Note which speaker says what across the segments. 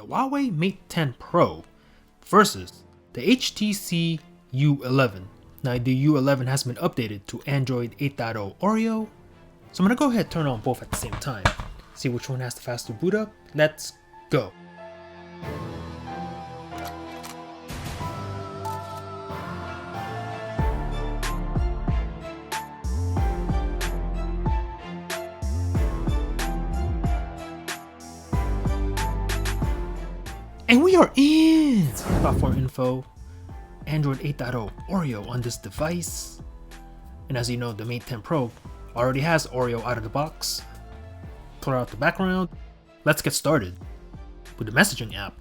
Speaker 1: Huawei Mate 10 Pro versus the HTC U11. Now the U11 has been updated to Android 8.0 Oreo, so I'm gonna go ahead and turn on both at the same time. See which one has the faster boot up. Let's go. And we are in! Platform info, Android 8.0 Oreo on this device. And as you know, the Mate 10 Pro already has Oreo out of the box. Clear out the background. Let's get started with the messaging app.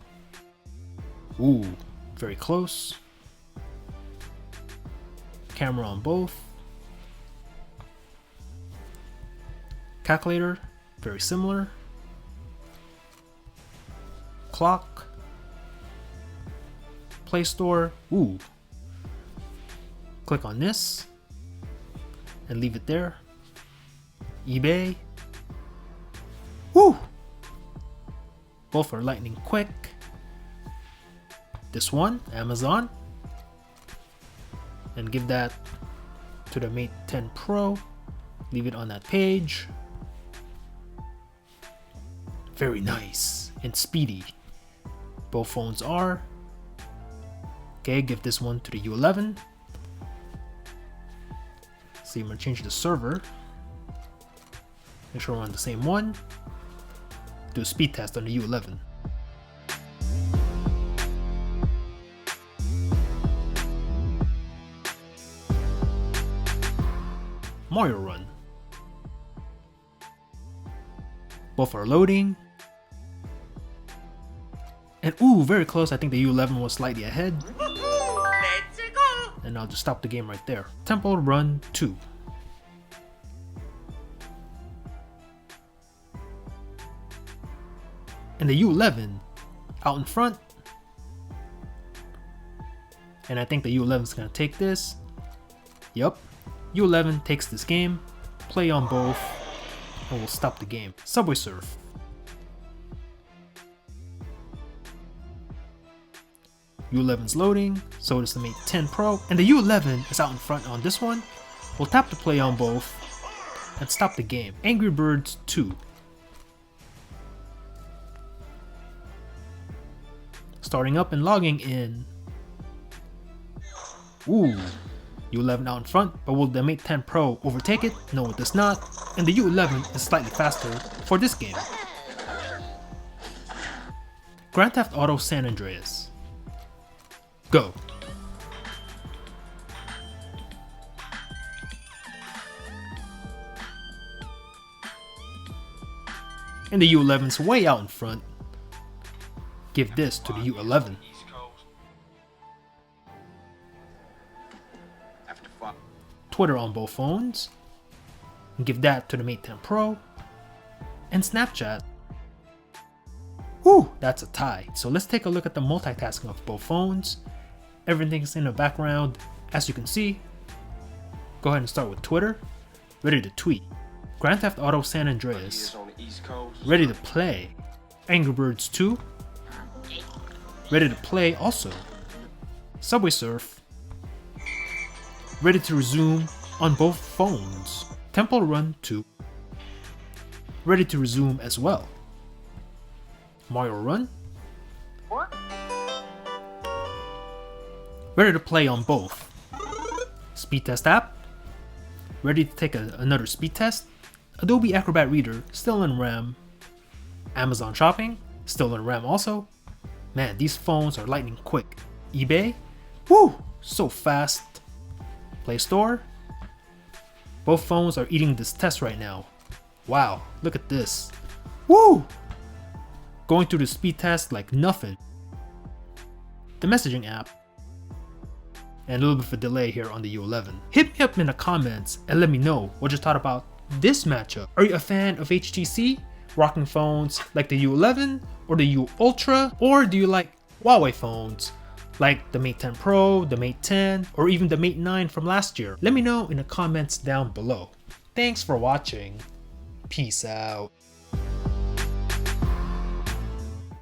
Speaker 1: Ooh, very close. Camera on both. Calculator, very similar. Clock. Play Store, ooh. Click on this and leave it there. eBay, woo! Both are lightning quick. This one, Amazon, and give that to the Mate 10 Pro. Leave it on that page. Very nice and speedy. Both phones are. Okay, give this one to the U11. See, I'm gonna change the server. Make sure we're on the same one. Do a speed test on the U11. Mario Run. Both are loading. And ooh, very close. I think the U11 was slightly ahead. And I'll just stop the game right there. Temple Run 2. And the U11 out in front. And I think the U11 is gonna take this. Yup. U11 takes this game. Play on both. And we'll stop the game. Subway Surf. U11's loading, so is the Mate 10 Pro, and the U11 is out in front on this one. We'll tap to play on both and stop the game. Angry Birds 2. Starting up and logging in. Ooh, U11 out in front, but will the Mate 10 Pro overtake it? No, it does not, and the U11 is slightly faster for this game. Grand Theft Auto San Andreas. Go. And the U11's way out in front. Give this to the U11. Twitter on both phones. And give that to the Mate 10 Pro. And Snapchat. Whew, that's a tie. So let's take a look at the multitasking of both phones. Everything's in the background, as you can see. Go ahead and start with Twitter. Ready to tweet. Grand Theft Auto San Andreas. Ready to play. Angry Birds 2. Ready to play also. Subway Surf. Ready to resume on both phones. Temple Run 2. Ready to resume as well. Mario Run. Ready to play on both. Speed Test app. Ready to take another speed test. Adobe Acrobat Reader, still in RAM. Amazon Shopping, still in RAM also. Man, these phones are lightning quick. eBay, woo, so fast. Play Store. Both phones are eating this test right now. Wow, look at this. Woo! Going through the speed test like nothing. The messaging app. And a little bit of a delay here on the U11. Hit me up in the comments and let me know what you thought about this matchup. Are you a fan of HTC, rocking phones like the U11 or the U Ultra? Or do you like Huawei phones like the Mate 10 Pro, the Mate 10, or even the Mate 9 from last year? Let me know in the comments down below. Thanks for watching. Peace out.